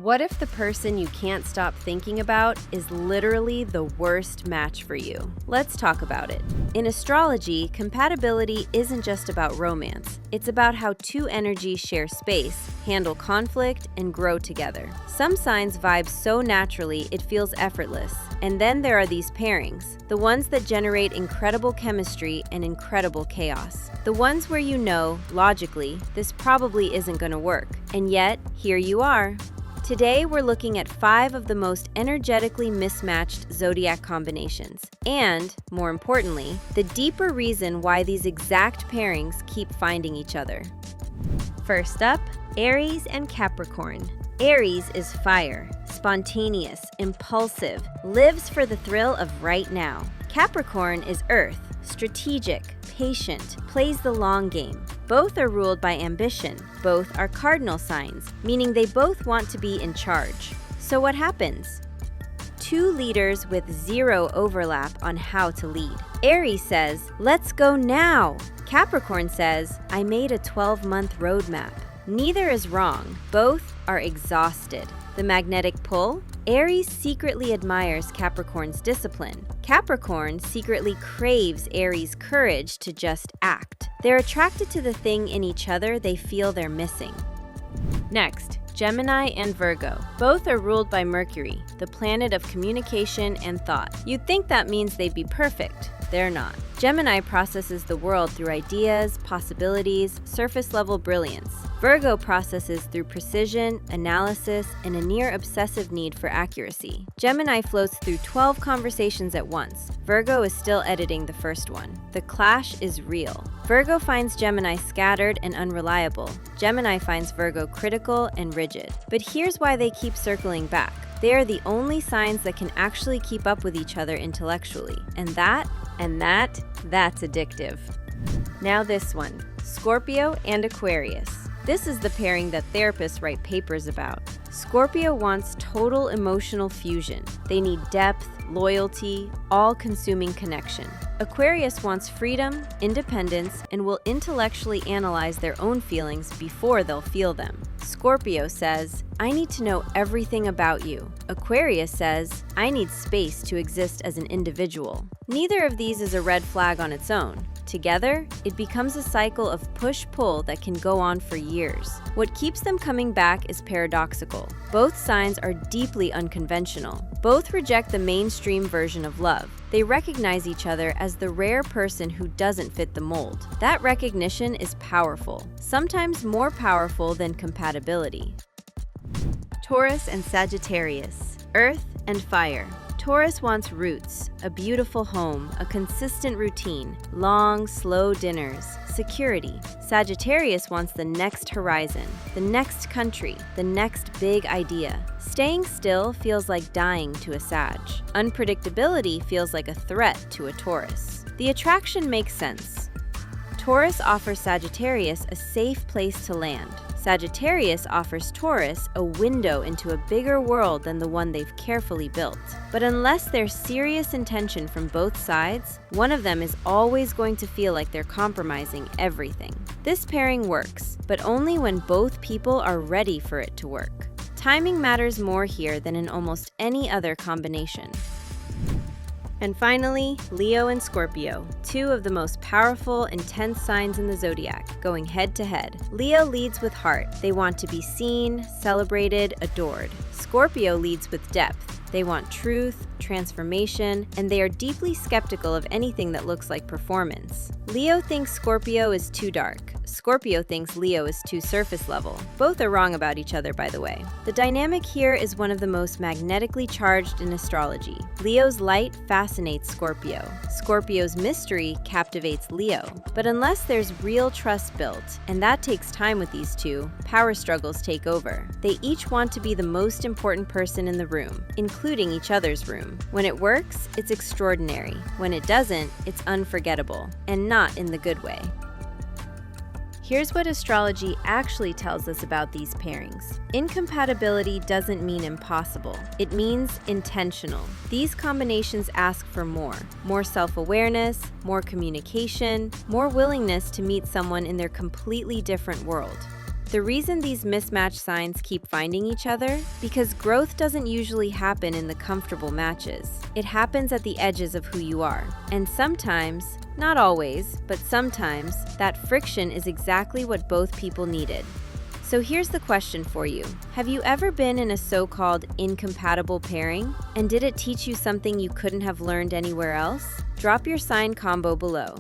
What if the person you can't stop thinking about is literally the worst match for you? Let's talk about it. In astrology, compatibility isn't just about romance. It's about how two energies share space, handle conflict, and grow together. Some signs vibe so naturally it feels effortless. And then there are these pairings, the ones that generate incredible chemistry and incredible chaos. The ones where you know, logically, this probably isn't going to work. And yet, here you are. Today, we're looking at 5 of the most energetically mismatched zodiac combinations, and, more importantly, the deeper reason why these exact pairings keep finding each other. First up, Aries and Capricorn. Aries is fire, spontaneous, impulsive, lives for the thrill of right now. Capricorn is earth, strategic, patient, plays the long game. Both are ruled by ambition. Both are cardinal signs, meaning they both want to be in charge. So what happens? Two leaders with zero overlap on how to lead. Aries says, "Let's go now." Capricorn says, "I made a 12-month roadmap." Neither is wrong. Both are exhausted. The magnetic pull? Aries secretly admires Capricorn's discipline. Capricorn secretly craves Aries' courage to just act. They're attracted to the thing in each other they feel they're missing. Next, Gemini and Virgo. Both are ruled by Mercury, the planet of communication and thought. You'd think that means they'd be perfect. They're not. Gemini processes the world through ideas, possibilities, surface-level brilliance. Virgo processes through precision, analysis, and a near-obsessive need for accuracy. Gemini floats through 12 conversations at once. Virgo is still editing the first one. The clash is real. Virgo finds Gemini scattered and unreliable. Gemini finds Virgo critical and rigid. But here's why they keep circling back. They are the only signs that can actually keep up with each other intellectually. That's addictive. Now this one, Scorpio and Aquarius. This is the pairing that therapists write papers about. Scorpio wants total emotional fusion. They need depth, loyalty, all-consuming connection. Aquarius wants freedom, independence, and will intellectually analyze their own feelings before they'll feel them. Scorpio says, "I need to know everything about you." Aquarius says, "I need space to exist as an individual." Neither of these is a red flag on its own. Together, it becomes a cycle of push-pull that can go on for years. What keeps them coming back is paradoxical. Both signs are deeply unconventional. Both reject the mainstream version of love. They recognize each other as the rare person who doesn't fit the mold. That recognition is powerful, sometimes more powerful than compatibility. Taurus and Sagittarius. Earth and fire. Taurus wants roots, a beautiful home, a consistent routine, long, slow dinners, security. Sagittarius wants the next horizon, the next country, the next big idea. Staying still feels like dying to a Sag. Unpredictability feels like a threat to a Taurus. The attraction makes sense. Taurus offers Sagittarius a safe place to land. Sagittarius offers Taurus a window into a bigger world than the one they've carefully built. But unless there's serious intention from both sides, one of them is always going to feel like they're compromising everything. This pairing works, but only when both people are ready for it to work. Timing matters more here than in almost any other combination. And finally, Leo and Scorpio, 2 of the most powerful, intense signs in the zodiac, going head-to-head. Leo leads with heart. They want to be seen, celebrated, adored. Scorpio leads with depth. They want truth, transformation, and they are deeply skeptical of anything that looks like performance. Leo thinks Scorpio is too dark. Scorpio thinks Leo is too surface level. Both are wrong about each other, by the way. The dynamic here is one of the most magnetically charged in astrology. Leo's light fascinates Scorpio. Scorpio's mystery captivates Leo. But unless there's real trust built, and that takes time with these two, power struggles take over. They each want to be the most important person in the room, including each other's room. When it works, it's extraordinary. When it doesn't, it's unforgettable, and not in the good way. Here's what astrology actually tells us about these pairings. Incompatibility doesn't mean impossible. It means intentional. These combinations ask for more self-awareness, more communication, more willingness to meet someone in their completely different world. The reason these mismatched signs keep finding each other? Because growth doesn't usually happen in the comfortable matches. It happens at the edges of who you are. And sometimes, not always, but sometimes, that friction is exactly what both people needed. So here's the question for you. Have you ever been in a so-called incompatible pairing? And did it teach you something you couldn't have learned anywhere else? Drop your sign combo below.